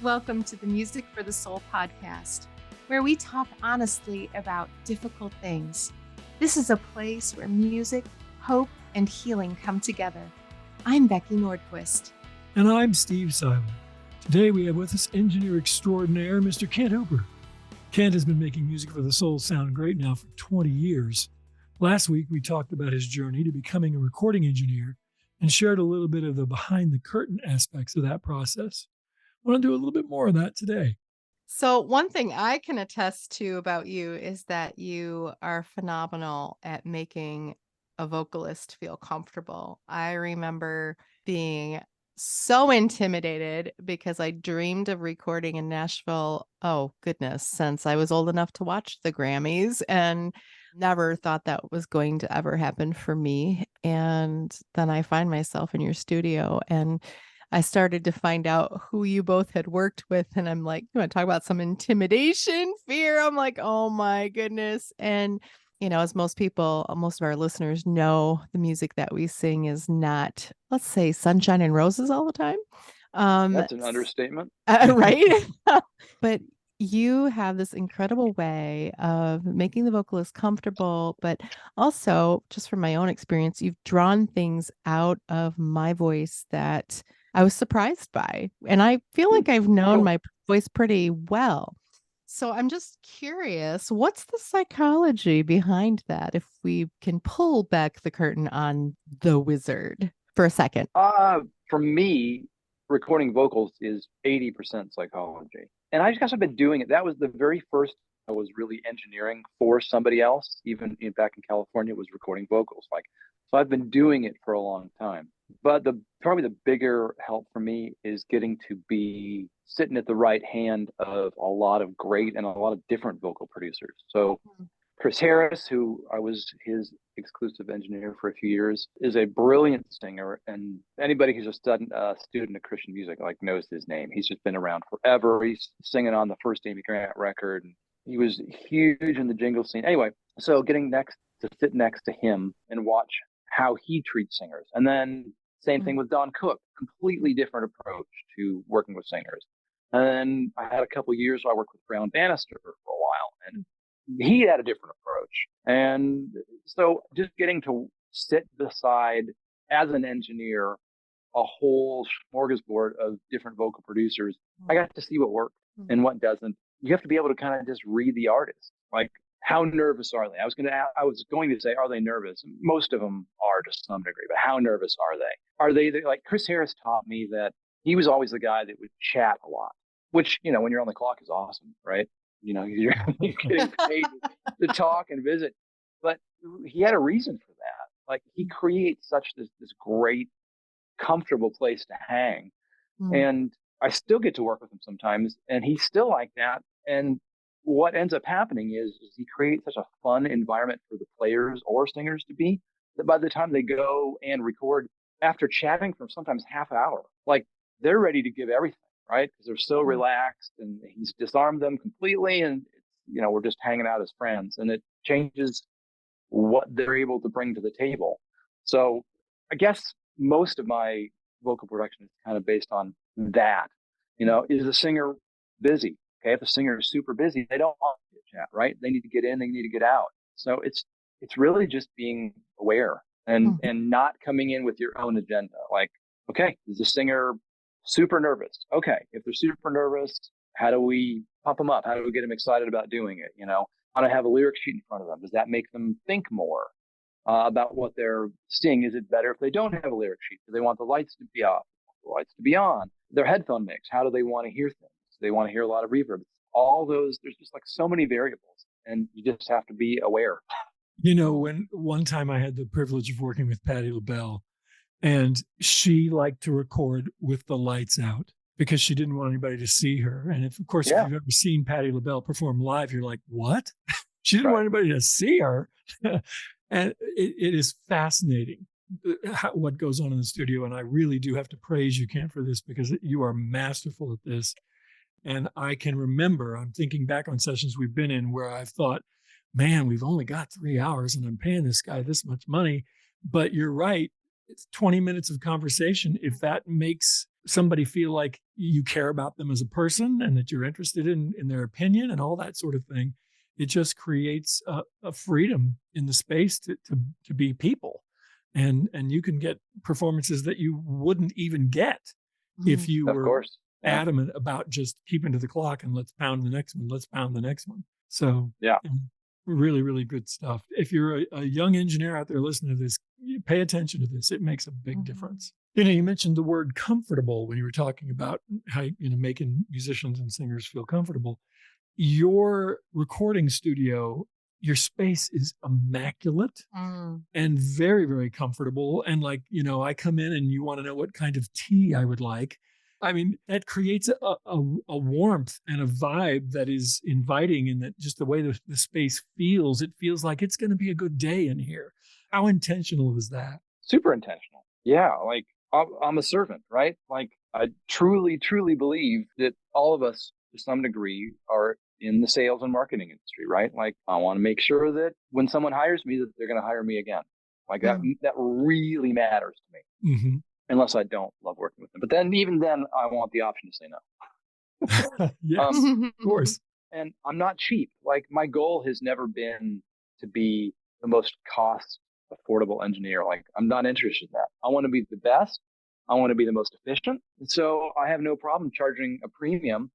Welcome to the Music for the Soul podcast, where we talk honestly about difficult things. This is a place where music, hope, and healing come together. I'm Becky Nordquist. And I'm Steve Seiler. Today we have with us engineer extraordinaire, Mr. Kent Hooper. Kent has been making music for the soul sound great now for 20 years. Last week we talked about his journey to becoming a recording engineer and shared a little bit of the behind the curtain aspects of that process. I want to do a little bit more of that today. So one thing I can attest to about you is that you are phenomenal at making a vocalist feel comfortable. I remember being so intimidated because I dreamed of recording in Nashville, oh goodness, since I was old enough to watch the Grammys, and never thought that was going to ever happen for me. And then I find myself in your studio and I started to find out who you both had worked with. And I'm like, you want to talk about some intimidation, fear? I'm like, oh my goodness. And, you know, as most people, most of our listeners know, the music that we sing is not, let's say, sunshine and roses all the time. That's an understatement. Right? But you have this incredible way of making the vocalist comfortable, but also, just from my own experience, you've drawn things out of my voice that I was surprised by. And I feel like I've known my voice pretty well. So I'm just curious, what's the psychology behind that? If we can pull back the curtain on the wizard for a second. For me, recording vocals is 80% psychology. And I guess I've been doing it. That was the very first I was really engineering for somebody else, even back in California, was recording vocals. So I've been doing it for a long time. But probably the bigger help for me is getting to be sitting at the right hand of a lot of great and a lot of different vocal producers. So Chris Harris, who I was his exclusive engineer for a few years, is a brilliant singer, and anybody who's a student of Christian music knows his name. He's just been around forever. He's singing on the first Amy Grant record, and he was huge in the jingle scene. Anyway, so getting to sit next to him and watch how he treats singers, and then same thing with Don Cook, completely different approach to working with singers. And then I had a couple of years where I worked with Brown Bannister for a while, and he had a different approach. And so just getting to sit beside, as an engineer, a whole smorgasbord of different vocal producers, I got to see what worked and what doesn't. You have to be able to kind of just read the artist. Like, how nervous are they? I was going to say, are they nervous? Most of them are to some degree, but how nervous are they? Are they like Chris Harris taught me that he was always the guy that would chat a lot, which, you know, when you're on the clock is awesome, right? You know, you're getting paid to talk and visit. But he had a reason for that. Like, he creates such this great, comfortable place to hang. And I still get to work with him sometimes, and he's still like that. And what ends up happening is he creates such a fun environment for the players or singers to be, that by the time they go and record, after chatting for sometimes half hour, like, they're ready to give everything, right? Because they're so relaxed, and he's disarmed them completely, and you know, we're just hanging out as friends, and it changes what they're able to bring to the table. So I guess most of my vocal production is kind of based on that. You know, is the singer busy? Okay, if the singer is super busy, they don't want to chat, right? They need to get in, they need to get out. So it's really just being aware and not coming in with your own agenda. Like, okay, is the singer super nervous? Okay, if they're super nervous, how do we pump them up? How do we get them excited about doing it? You know, how to have a lyric sheet in front of them? Does that make them think more about what they're seeing? Is it better if they don't have a lyric sheet? Do they want the lights to be off? The lights to be on? Their headphone mix, how do they want to hear things? Do they want to hear a lot of reverb? All those, there's just like so many variables, and you just have to be aware. You know, when one time I had the privilege of working with Patti LaBelle, and she liked to record with the lights out because she didn't want anybody to see her. And if you've ever seen Patti LaBelle perform live, you're like, what? She didn't want anybody to see her. And it is fascinating what goes on in the studio. And I really do have to praise you, Kent, for this, because you are masterful at this. And I can remember, I'm thinking back on sessions we've been in where I've thought, man, we've only got 3 hours and I'm paying this guy this much money. But you're right. It's 20 minutes of conversation. If that makes somebody feel like you care about them as a person and that you're interested in their opinion and all that sort of thing. It just creates a freedom in the space to be people. And you can get performances that you wouldn't even get if you were adamant about just keeping to the clock and let's pound the next one, let's pound the next one. So really, really good stuff. If you're a young engineer out there listening to this, pay attention to this. It makes a big difference. You mentioned the word comfortable when you were talking about how, making musicians and singers feel comfortable. Your recording studio, your space is immaculate and very, very comfortable. And like, I come in and you want to know what kind of tea I would like. I mean, that creates a warmth and a vibe that is inviting, and that just the way the space feels, it feels like it's going to be a good day in here. How intentional is that? Super intentional. Yeah. Like I'm a servant, right? Like I truly, truly believe that all of us to some degree are in the sales and marketing industry, right? Like I want to make sure that when someone hires me, that they're going to hire me again. Like that really matters to me. Unless I don't love working with them. But then even then I want the option to say no. Yes, of course. And I'm not cheap. Like my goal has never been to be the most cost affordable engineer. Like I'm not interested in that. I want to be the best. I want to be the most efficient. And so I have no problem charging a premium,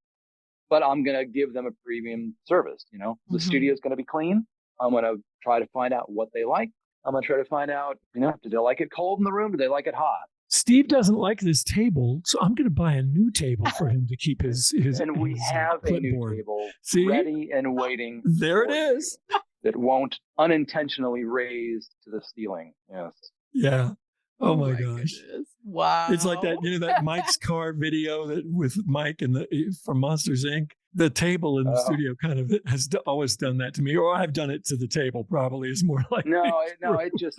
but I'm going to give them a premium service. The studio is going to be clean. I'm going to try to find out what they like. I'm going to try to find out, do they like it cold in the room? Do they like it hot? Steve doesn't like this table, so I'm going to buy a new table for him to keep his and we have clipboard. A new table See? Ready and waiting. There it is. That won't unintentionally raise to the ceiling. Yes. Yeah. Oh my gosh. Goodness. Wow. It's like that, that Mike's car video that with Mike and from Monsters Inc. The table in the studio kind of has always done that to me, or I've done it to the table. Probably is more like it just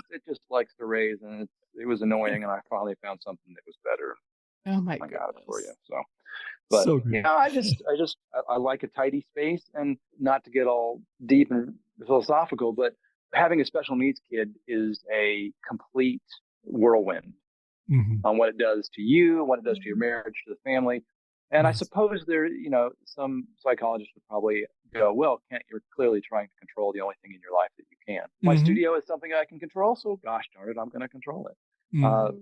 likes to raise, and it was annoying, and I finally found something that was better. Oh my God! I got it for you. So, but I like a tidy space, and not to get all deep and philosophical, but having a special needs kid is a complete whirlwind on what it does to you, what it does to your marriage, to the family. And I suppose there, some psychologists would probably go, well, you're clearly trying to control the only thing in your life that you can. My studio is something I can control, so gosh darn it, I'm going to control it.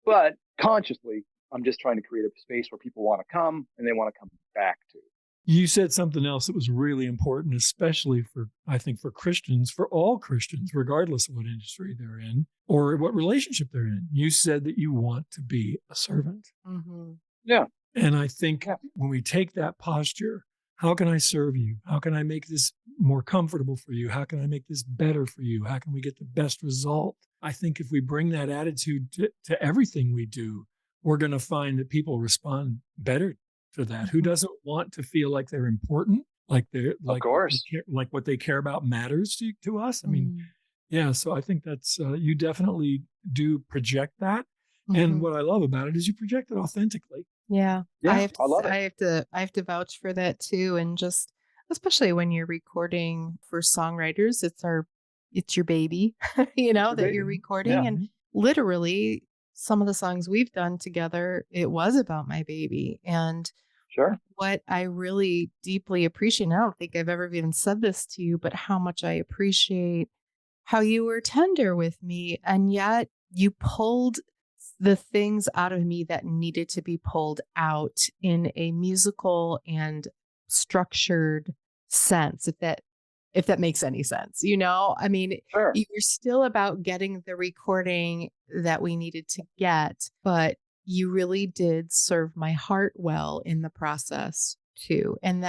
But consciously, I'm just trying to create a space where people want to come and they want to come back to. You said something else that was really important, especially I think for Christians, for all Christians, regardless of what industry they're in or what relationship they're in. You said that you want to be a servant. Yeah. And I think when we take that posture, how can I serve you? How can I make this more comfortable for you? How can I make this better for you? How can we get the best result? I think if we bring that attitude to everything we do, we're going to find that people respond better to that. Who doesn't want to feel like they're important? Like of course, like what they care about matters to us. I mean, so I think that's, you definitely do project that. And what I love about it is you project it authentically. Yeah, I love it. I have to vouch for that too. And just, especially when you're recording for songwriters, it's your baby, you're recording. Yeah. And literally some of the songs we've done together, it was about my baby. And what I really deeply appreciate, and I don't think I've ever even said this to you, but how much I appreciate how you were tender with me. And yet you pulled the things out of me that needed to be pulled out in a musical and structured sense, if that makes any sense. I mean, you're still about getting the recording that we needed to get, but you really did serve my heart well in the process too. And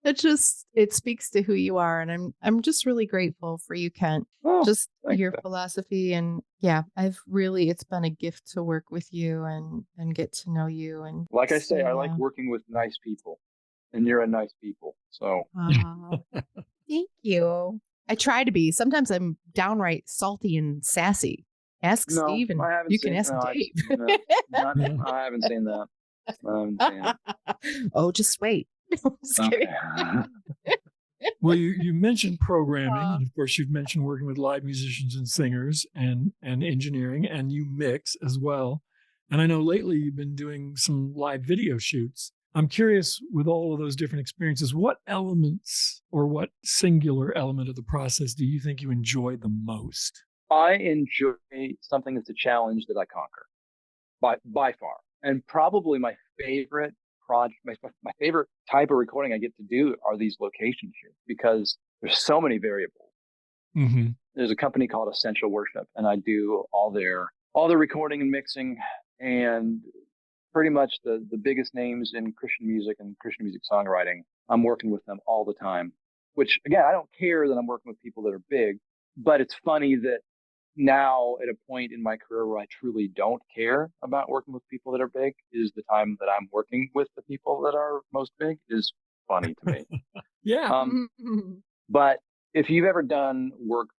it speaks to who you are. And I'm just really grateful for you, Kent. Just your philosophy. And it's been a gift to work with you and get to know you. And like I say, I like working with nice people, and you're a nice people. So thank you. I try to be. Sometimes I'm downright salty and sassy. Ask Steve, and you can ask Dave. I haven't seen that. Oh, just wait. Just kidding. Well, you mentioned programming, and of course you've mentioned working with live musicians and singers and engineering, and you mix as well. And I know lately you've been doing some live video shoots. I'm curious, with all of those different experiences, what elements or what singular element of the process do you think you enjoy the most? I enjoy something that's a challenge that I conquer by far. And probably my favorite project, my favorite type of recording I get to do are these location shoots because there's so many variables. Mm-hmm. There's a company called Essential Worship, and I do all their recording and mixing, and pretty much the biggest names in Christian music and Christian music songwriting. I'm working with them all the time, which again, I don't care that I'm working with people that are big, but it's funny that now at a point in my career where I truly don't care about working with people that are big is the time that I'm working with the people that are most big is funny to me. Yeah. But if you've ever done work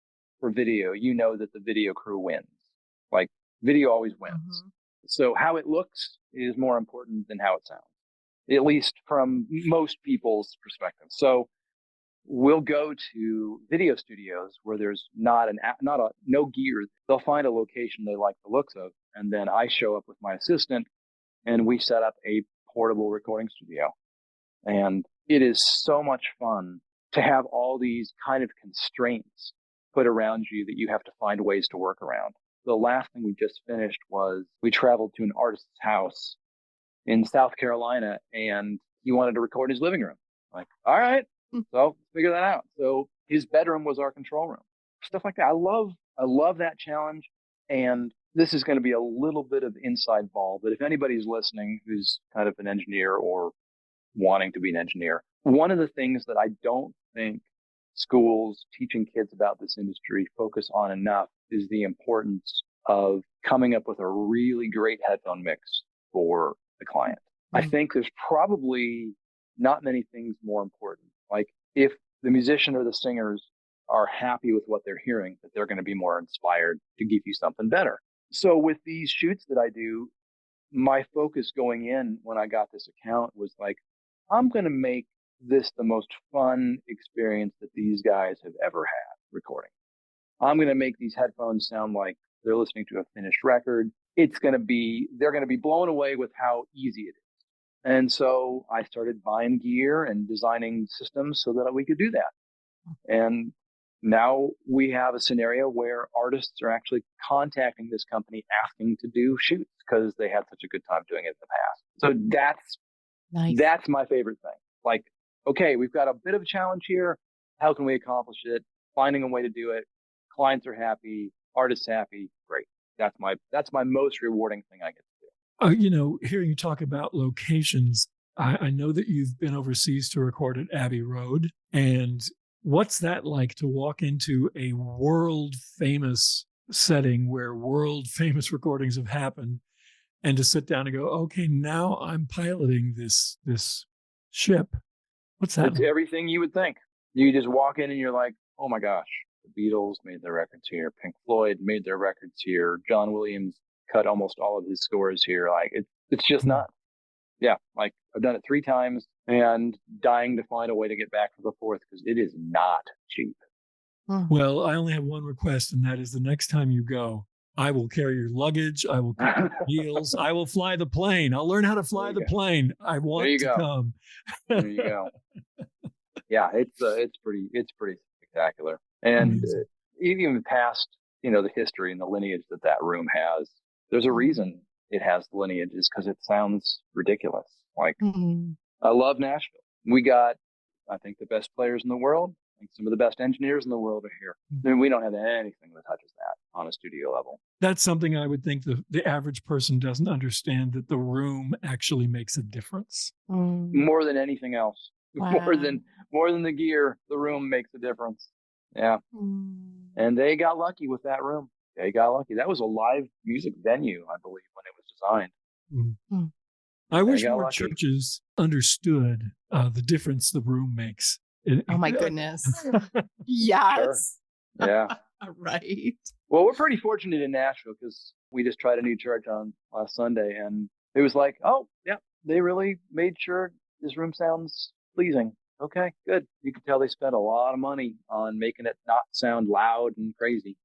for video, you know that the video crew wins. Like video always wins. Mm-hmm. So how it looks is more important than how it sounds, at least from most people's perspective. So we'll go to video studios where there's no gear. They'll find a location they like the looks of, and then I show up with my assistant, and we set up a portable recording studio. And it is so much fun to have all these kind of constraints put around you that you have to find ways to work around. The last thing we just finished was we traveled to an artist's house in South Carolina, and he wanted to record his living room. Like, all right, so figure that out. So his bedroom was our control room. Stuff like that. I love that challenge. And this is going to be a little bit of inside ball, but if anybody's listening who's kind of an engineer or wanting to be an engineer, one of the things that I don't think schools teaching kids about this industry focus on enough is the importance of coming up with a really great headphone mix for the client. I think there's probably not many things more important. Like if the musician or the singers are happy with what they're hearing, that they're going to be more inspired to give you something better. So with these shoots that I do, my focus going in when I got this account was like, I'm going to make this the most fun experience that these guys have ever had recording. I'm going to make these headphones sound like they're listening to a finished record. They're going to be blown away with how easy it is. And so I started buying gear and designing systems so that we could do that. And now we have a scenario where artists are actually contacting this company asking to do shoots because they had such a good time doing it in the past. So that's nice. That's my favorite thing. Like, okay, we've got a bit of a challenge here. How can we accomplish it? Finding a way to do it. Clients are happy, artists happy. Great. That's my most rewarding thing I get to do. Hearing you talk about locations, I know that you've been overseas to record at Abbey Road. And what's that like to walk into a world famous setting where world famous recordings have happened and to sit down and go, okay, now I'm piloting this ship? What's that? It's everything you would think. You just walk in and you're like, oh my gosh, the Beatles made their records here. Pink Floyd made their records here. John Williams cut almost all of his scores here. Like it's just nuts. Yeah, like I've done it 3 times and dying to find a way to get back for the 4th because it is not cheap. Well, I only have one request, and that is the next time you go, I will carry your luggage. I will cook your meals. I will fly the plane. I'll learn how to fly the plane. I want to come. There you go. Yeah, it's pretty spectacular. And even past, the history and the lineage that room has, there's a reason it has the lineage is because it sounds ridiculous. Like, I love Nashville. We got, I think, the best players in the world. I think some of the best engineers in the world are here. I mean, we don't have anything that touches that on a studio level. That's something I would think the average person doesn't understand, that the room actually makes a difference. More than anything else. Wow. More than the gear, the room makes a difference. Yeah. And they got lucky with that room. They got lucky. That was a live music venue, I believe, when it was designed. I wish more churches understood the difference the room makes. Oh my goodness. Yes. Sure. Yeah. Right. Well, we're pretty fortunate in Nashville because we just tried a new church on last Sunday, and it was like, oh, yeah, they really made sure this room sounds pleasing. Okay, good. You can tell they spent a lot of money on making it not sound loud and crazy.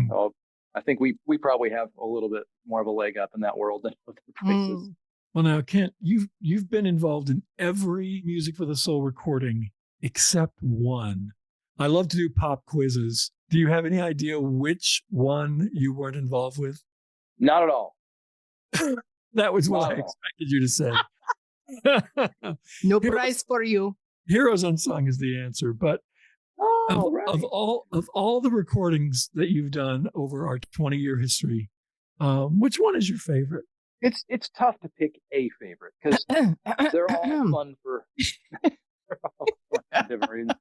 So I think we probably have a little bit more of a leg up in that world than other places. Well, now, Kent, you've been involved in every Music for the Soul recording except one. I love to do pop quizzes. Do you have any idea which one you weren't involved with? Not at all. That was what I expected you to say. No prize for you. Heroes Unsung is the answer, but of all the recordings that you've done over our 20-year history, which one is your favorite? It's tough to pick a favorite because they're all fun for different reasons.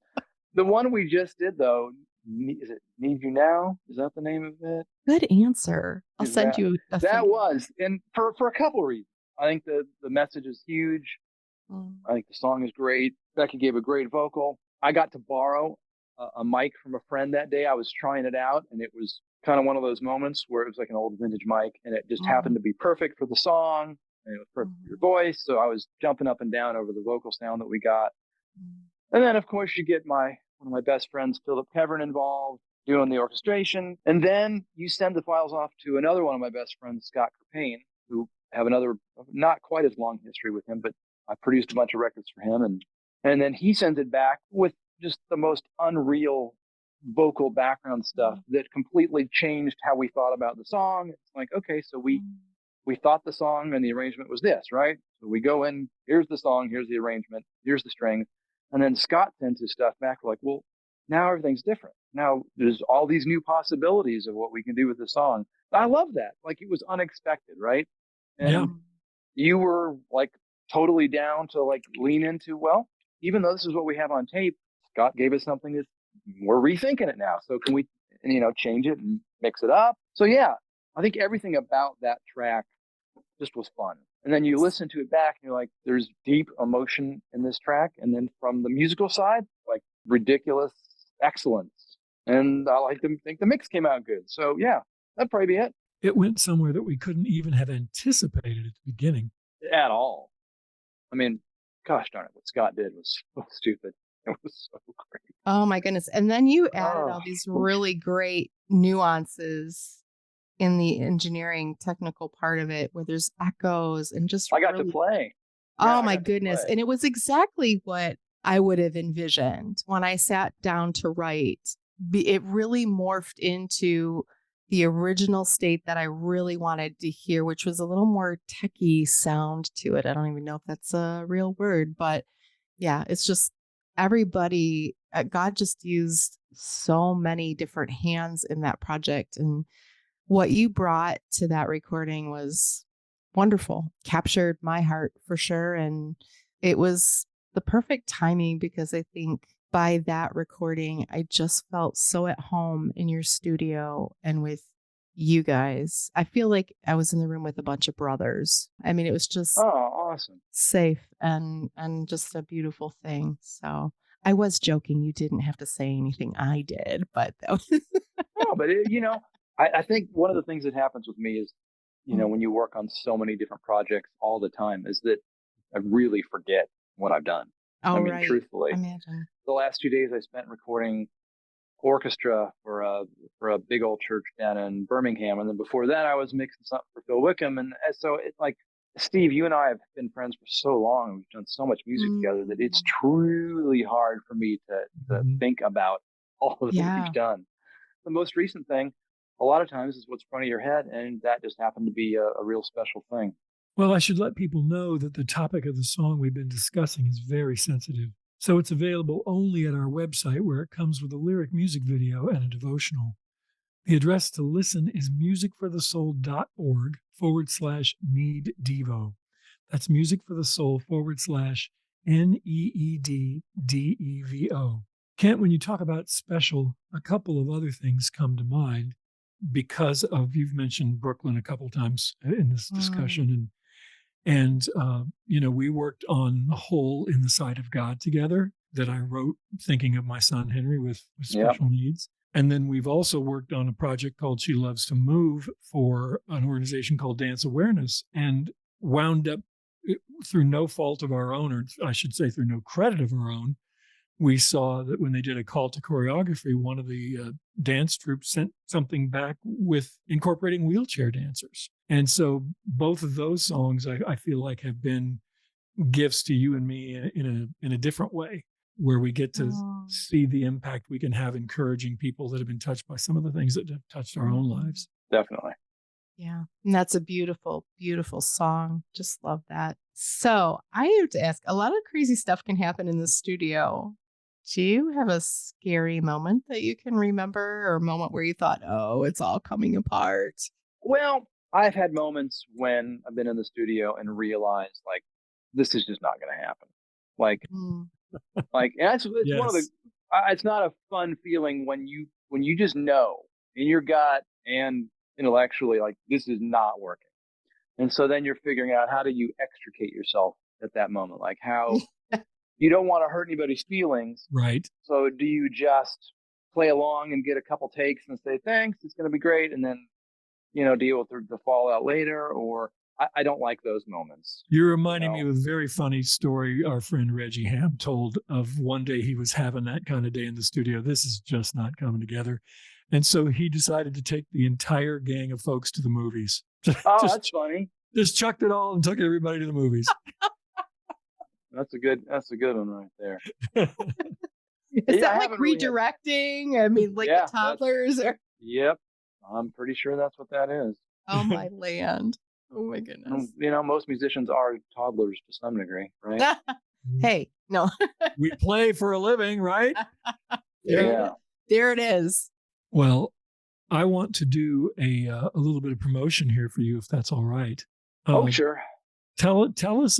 The one we just did, though, is it Need You Now? Is that the name of it? Good answer. I'll send you a that thing. was, and for a couple of reasons. I think the message is huge. I think the song is great. Becky gave a great vocal. I got to borrow a mic from a friend that day. I was trying it out, and it was kind of one of those moments where it was like an old vintage mic, and it just happened to be perfect for the song, and it was perfect for your voice. So I was jumping up and down over the vocal sound that we got. And then, of course, you get one of my best friends, Philip Kevern, involved doing the orchestration. And then you send the files off to another one of my best friends, Scott Crepane, who have another, not quite as long history with him, but I produced a bunch of records for him. And then he sends it back with just the most unreal vocal background stuff that completely changed how we thought about the song. It's like, okay, so we thought the song and the arrangement was this, right? So we go in, here's the song, here's the arrangement, here's the strings. And then Scott sends his stuff back. We're like, well, now everything's different. Now there's all these new possibilities of what we can do with the song. I love that. Like, it was unexpected, right? And you were like totally down to like lean into, well, even though this is what we have on tape, Scott gave us something that we're rethinking it now. So can we, change it and mix it up? So yeah, I think everything about that track just was fun. And then you listen to it back and you're like, there's deep emotion in this track. And then from the musical side, like ridiculous excellence. And I like to think the mix came out good. So yeah, that'd probably be it. It went somewhere that we couldn't even have anticipated at the beginning. At all. I mean, gosh darn it, what Scott did was so stupid. It was so great. Oh my goodness. And then you added all these really great nuances in the engineering technical part of it, where there's echoes and just I got to play. Oh my goodness. And it was exactly what I would have envisioned when I sat down to write. It really morphed into the original state that I really wanted to hear, which was a little more techie sound to it. I don't even know if that's a real word, but yeah, it's just everybody, God just used so many different hands in that project. And what you brought to that recording was wonderful, captured my heart for sure. And it was the perfect timing, because I think by that recording, I just felt so at home in your studio and with you guys. I feel like I was in the room with a bunch of brothers. I mean, it was just awesome, safe, and just a beautiful thing. So I was joking. You didn't have to say anything. I did, but that was no, but I think one of the things that happens with me is, when you work on so many different projects all the time, is that I really forget what I've done. Oh, I mean, right. truthfully, Imagine. The last 2 days I spent recording orchestra for a big old church down in Birmingham, and then before that I was mixing something for Phil Wickham, and so it's like, Steve, you and I have been friends for so long, we've done so much music together, that it's truly hard for me to think about all of that we've done. The most recent thing, a lot of times, is what's in front of your head, and that just happened to be a real special thing. Well, I should let people know that the topic of the song we've been discussing is very sensitive. So it's available only at our website, where it comes with a lyric music video and a devotional. The address to listen is musicforthesoul.org/needdevo. That's musicforthesoul/NEEDDEVO. Kent, when you talk about special, a couple of other things come to mind because of, you've mentioned Brooklyn a couple times in this discussion. And we worked on A Hole in the Side of God together, that I wrote thinking of my son Henry with special needs. And then we've also worked on a project called She Loves to Move for an organization called Dance Awareness, and wound up, through no fault of our own, or I should say through no credit of our own, we saw that when they did a call to choreography, one of the dance troops sent something back with incorporating wheelchair dancers. And so both of those songs, I feel like, have been gifts to you and me in a different way, where we get to see the impact we can have encouraging people that have been touched by some of the things that have touched our own lives. Definitely. Yeah. And that's a beautiful, beautiful song. Just love that. So I have to ask, a lot of crazy stuff can happen in the studio. Do you have a scary moment that you can remember, or a moment where you thought, oh, it's all coming apart? Well, I've had moments when I've been in the studio and realized, like, this is just not going to happen. Like, and it's Yes. one of the, it's not a fun feeling when you just know in your gut and intellectually, like, this is not working. And so then you're figuring out, how do you extricate yourself at that moment? Like, how you don't want to hurt anybody's feelings. Right. So do you just play along and get a couple takes and say, thanks, it's going to be great, and then, deal with the fallout later? Or I don't like those moments. You're reminding me of a very funny story our friend Reggie Ham told of one day he was having that kind of day in the studio. This is just not coming together. And so he decided to take the entire gang of folks to the movies. Oh, that's funny. Just chucked it all and took everybody to the movies. That's a good one right there. Is that like redirecting? I mean, like the toddlers? Yep. I'm pretty sure that's what that is. Oh, my land. Oh, my goodness. Most musicians are toddlers to some degree, right? Hey, no. We play for a living, right? Yeah. There it is. Well, I want to do a little bit of promotion here for you, if that's all right. Sure. Tell us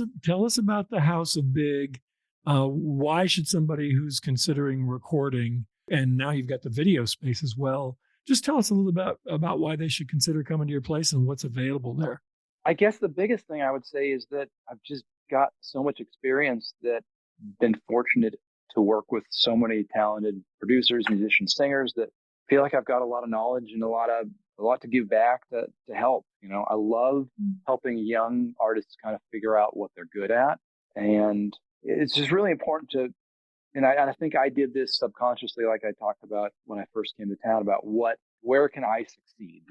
about the House of Big. Why should somebody who's considering recording, and now you've got the video space as well, just tell us a little about why they should consider coming to your place and what's available there. I guess the biggest thing I would say is that I've just got so much experience, that been fortunate to work with so many talented producers, musicians, singers, that feel like I've got a lot of knowledge and a lot to give back to help. I love helping young artists kind of figure out what they're good at. And it's just really important to, and I think I did this subconsciously, like I talked about when I first came to town, about where can I succeed,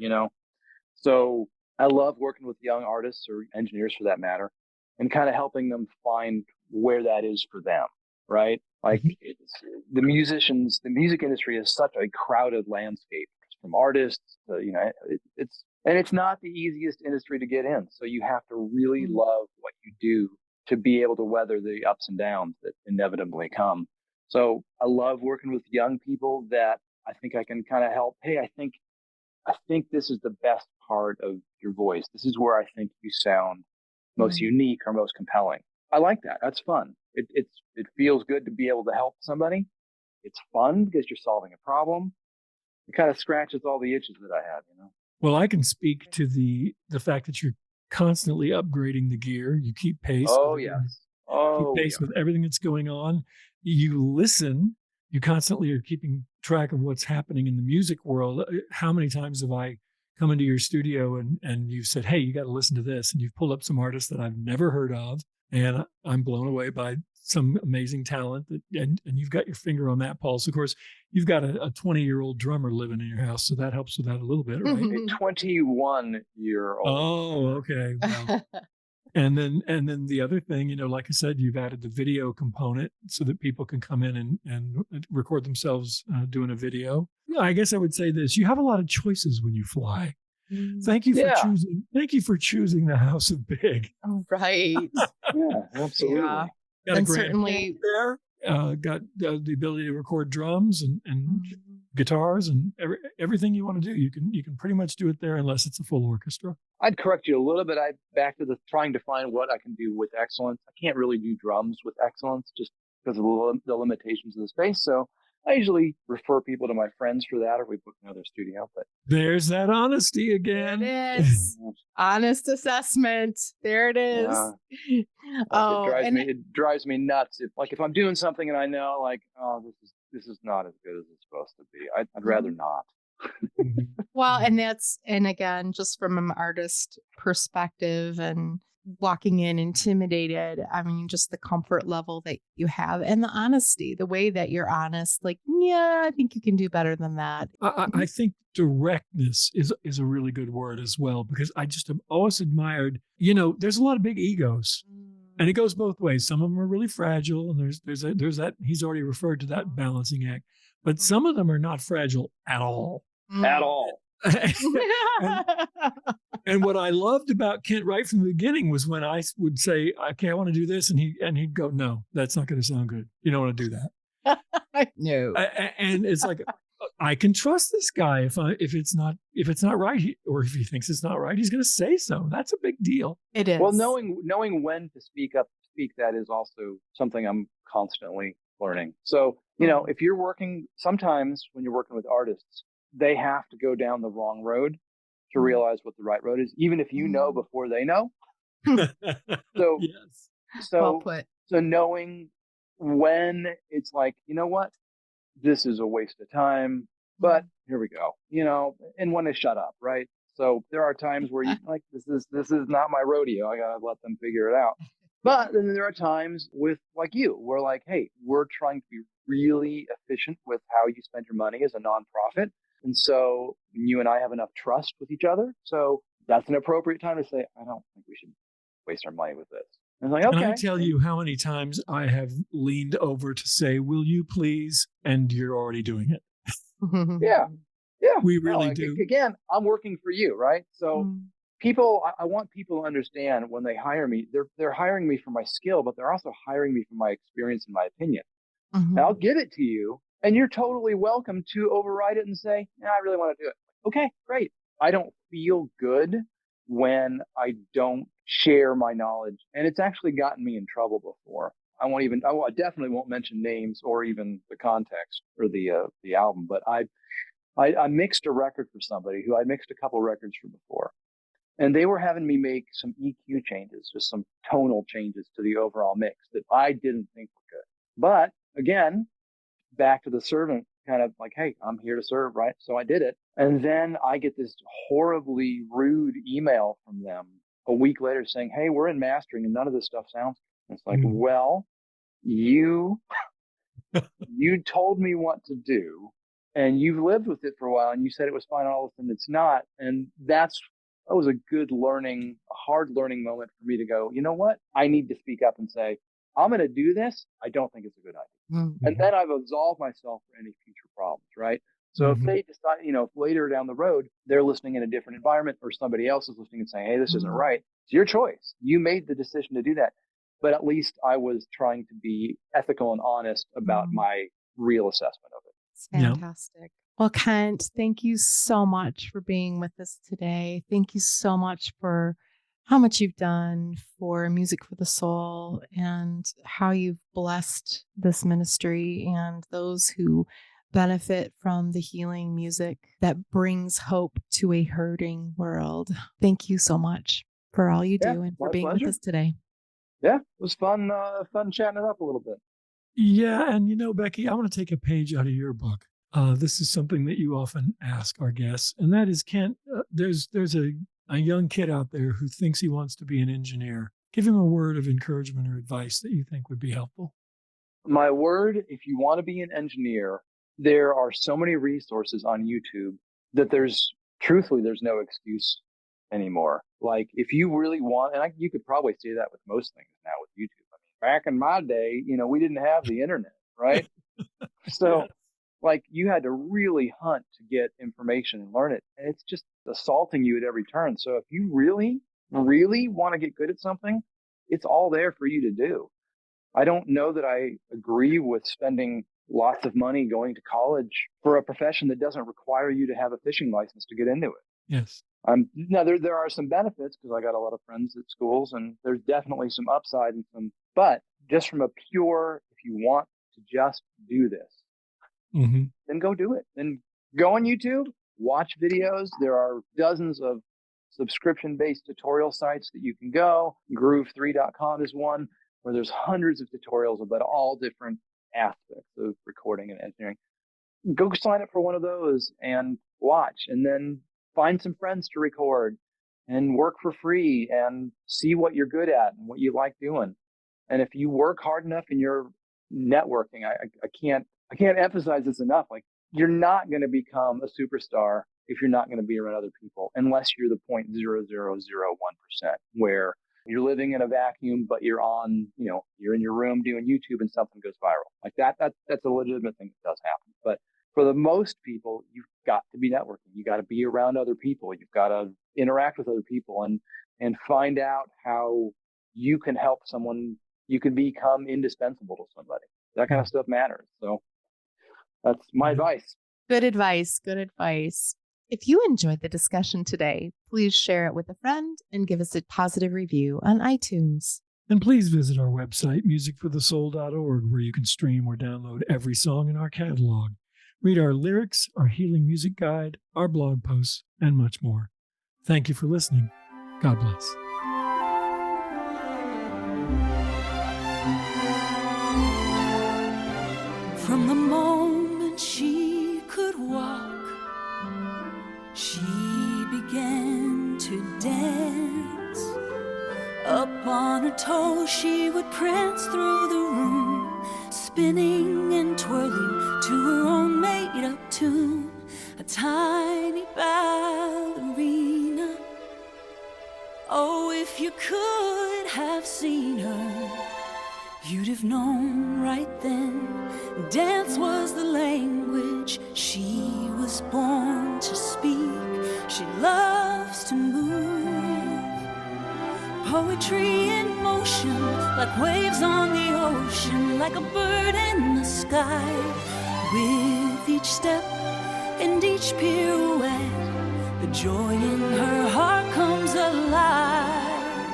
So I love working with young artists, or engineers for that matter, and kind of helping them find where that is for them, right? Like, the music industry is such a crowded landscape, from artists to, it's not the easiest industry to get in. So you have to really love what you do to be able to weather the ups and downs that inevitably come. So I love working with young people that I think I can kind of help. Hey, I think this is the best part of your voice. This is where I think you sound most unique or most compelling. I like that. That's fun. It feels good to be able to help somebody. It's fun because you're solving a problem. It kind of scratches all the itches that I have, Well, I can speak to the fact that you're constantly upgrading the gear. You keep pace. With everything that's going on. You listen. You constantly are keeping track of what's happening in the music world. How many times have I come into your studio and you've said, hey, you got to listen to this, and you've pulled up some artists that I've never heard of, and I'm blown away by some amazing talent, and you've got your finger on that pulse. Of course, you've got a 20-year-old drummer living in your house, so that helps with that a little bit, right? A 21-year-old. Oh, okay. Well, and then the other thing, like I said, you've added the video component so that people can come in and record themselves doing a video. I guess I would say this: you have a lot of choices when you fly. Thank you for choosing the House of Big. Oh, right. Yeah, absolutely. Yeah. Got And a certainly there. Got the ability to record drums and guitars and everything you want to do. You can pretty much do it there, unless it's a full orchestra. I'd correct you a little bit. Back to trying to find what I can do with excellence. I can't really do drums with excellence just because of the limitations of the space. So I usually refer people to my friends for that, or we book another studio. But there's that honesty again. It is. Honest assessment. There it is. It drives me nuts. If I'm doing something and I know, like, oh, this is not as good as it's supposed to be, I'd rather not. Well, and again, just from an artist perspective, and walking in intimidated. I mean, just the comfort level that you have and the honesty, the way that you're honest, like, yeah, I think you can do better than that. I think directness is a really good word as well, because I just have always admired, there's a lot of big egos. And it goes both ways. Some of them are really fragile, and there's that, he's already referred to that balancing act. But some of them are not fragile at all. At all. And what I loved about Kent right from the beginning was when I would say, okay, I want to do this, and he'd go, no, that's not going to sound good. You don't want to do that. No. And it's like, I can trust this guy if it's not right, or if he thinks it's not right, he's going to say so. That's a big deal. It is. Well, knowing when to speak up, that is also something I'm constantly learning. So, if you're working, sometimes when you're working with artists, they have to go down the wrong road to realize what the right road is, even if you know before they know. So, yes. Well put. So knowing when it's like, you know what, this is a waste of time, but here we go, and when to shut up, right? So there are times where you like, this is not my rodeo. I gotta let them figure it out. But then there are times with like you, we're like, hey, we're trying to be really efficient with how you spend your money as a nonprofit. And so you and I have enough trust with each other. So that's an appropriate time to say, I don't think we should waste our money with this. And it's like, okay. Can I tell you how many times I have leaned over to say, will you please? And you're already doing it. Yeah. We really do. Again, I'm working for you, right? So people, I want people to understand when they hire me, they're hiring me for my skill, but they're also hiring me for my experience and my opinion. And I'll give it to you, and you're totally welcome to override it and say, yeah, I really want to do it. Okay, great. I don't feel good when I don't share my knowledge. And it's actually gotten me in trouble before. I definitely won't mention names or even the context or the album, but I mixed a record for somebody who I mixed a couple records for before. And they were having me make some EQ changes, just some tonal changes to the overall mix that I didn't think were good. But again, back to the servant, kind of like, hey, I'm here to serve, right? So I did it. And then I get this horribly rude email from them a week later saying, hey, we're in mastering and none of this stuff sounds good. It's like, well, you told me what to do, and you've lived with it for a while, and you said it was fine, all of a sudden it's not. And that was a hard learning moment for me to go, you know what? I need to speak up and say, I'm going to do this. I don't think it's a good idea. And then I've absolved myself for any future problems, right? So if they decide, if later down the road, they're listening in a different environment or somebody else is listening and saying, hey, this isn't right. It's your choice. You made the decision to do that. But at least I was trying to be ethical and honest about my real assessment of it. It's fantastic. Well, Kent, thank you so much for being with us today. Thank you so much for how much you've done for Music for the Soul and how you've blessed this ministry and those who benefit from the healing music that brings hope to a hurting world. Thank you so much for all you do and for being with us today. Yeah, it was fun chatting it up a little bit. Yeah, and Becky, I want to take a page out of your book. This is something that you often ask our guests, and that is, Kent, there's a young kid out there who thinks he wants to be an engineer. Give him a word of encouragement or advice that you think would be helpful. My word, if you want to be an engineer, there are so many resources on YouTube that there's no excuse anymore. Like, if you really want, and you could probably say that with most things now with YouTube. I mean, back in my day, we didn't have the internet, right? So like, you had to really hunt to get information and learn it. And it's just assaulting you at every turn. So if you really, really want to get good at something, it's all there for you to do. I don't know that I agree with spending lots of money going to college for a profession that doesn't require you to have a fishing license to get into it. Yes. Now there are some benefits because I got a lot of friends at schools, and there's definitely some upside and but just from a pure, if you want to just do this, then go do it. Then go on YouTube, watch videos. There are dozens of subscription-based tutorial sites that you can go. Groove3.com is one where there's hundreds of tutorials about all different aspects of recording and engineering. Go sign up for one of those and watch, and then find some friends to record and work for free and see what you're good at and what you like doing. And if you work hard enough in your networking, I can't emphasize this enough. Like, you're not going to become a superstar if you're not going to be around other people, unless you're the 0.0001%, where you're living in a vacuum, but you're in your room doing YouTube and something goes viral. Like that's a legitimate thing that does happen. But for the most people, you've got to be networking. You got to be around other people. You've got to interact with other people and find out how you can help someone. You can become indispensable to somebody. That kind of stuff matters. So that's my advice. Good advice. Good advice. If you enjoyed the discussion today, please share it with a friend and give us a positive review on iTunes. And please visit our website, musicforthesoul.org, where you can stream or download every song in our catalog. Read our lyrics, our healing music guide, our blog posts, and much more. Thank you for listening. God bless. From the moment she could walk, she began to dance. Up on her toes she would prance through the room, spinning and twirling to her own made-up tune. A tiny ballerina. Oh, if you could have seen her, you'd have known right then. Dance was the language she was born to speak. She loves to move. Poetry in motion, like waves on the ocean, like a bird in the sky. With each step and each pirouette, the joy in her heart comes alive.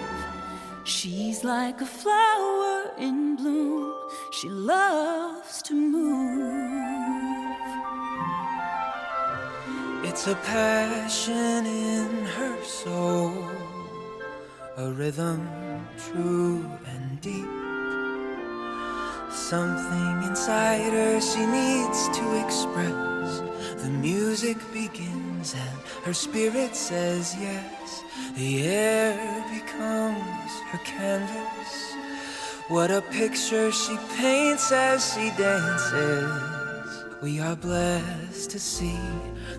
She's like a flower in bloom. She loves to move. It's a passion in her soul, a rhythm true and deep. Something inside her she needs to express. The music begins and her spirit says yes. The air becomes her canvas. What a picture she paints as she dances. We are blessed to see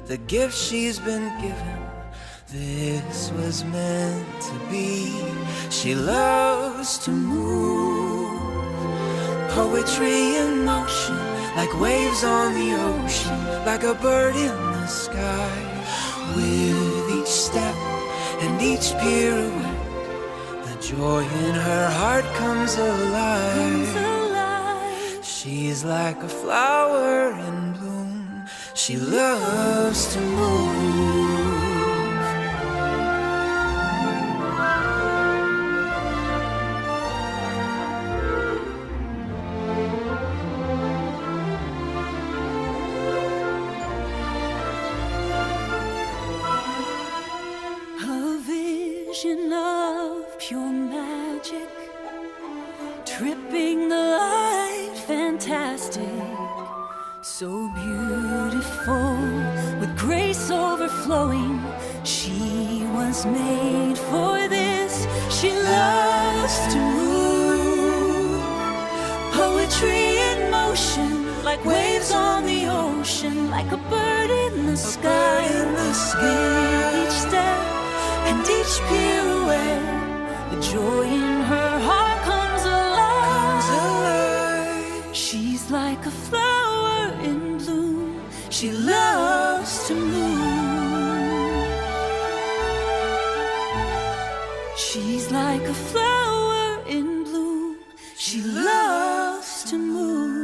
the gift she's been given. This was meant to be. She loves to move. Poetry in motion, like waves on the ocean, like a bird in the sky. With each step and each pirouette, the joy in her heart comes alive. She's like a flower in bloom. She loves to move. Of pure magic, tripping the light, fantastic, so beautiful, with grace overflowing. She was made for this. She loves to move. Poetry in motion, like waves on the ocean, like a bird in the sky. With each step and each pirouette, the joy in her heart comes alive. She's like a flower in bloom. She loves to move. She's like a flower in bloom. She loves to move.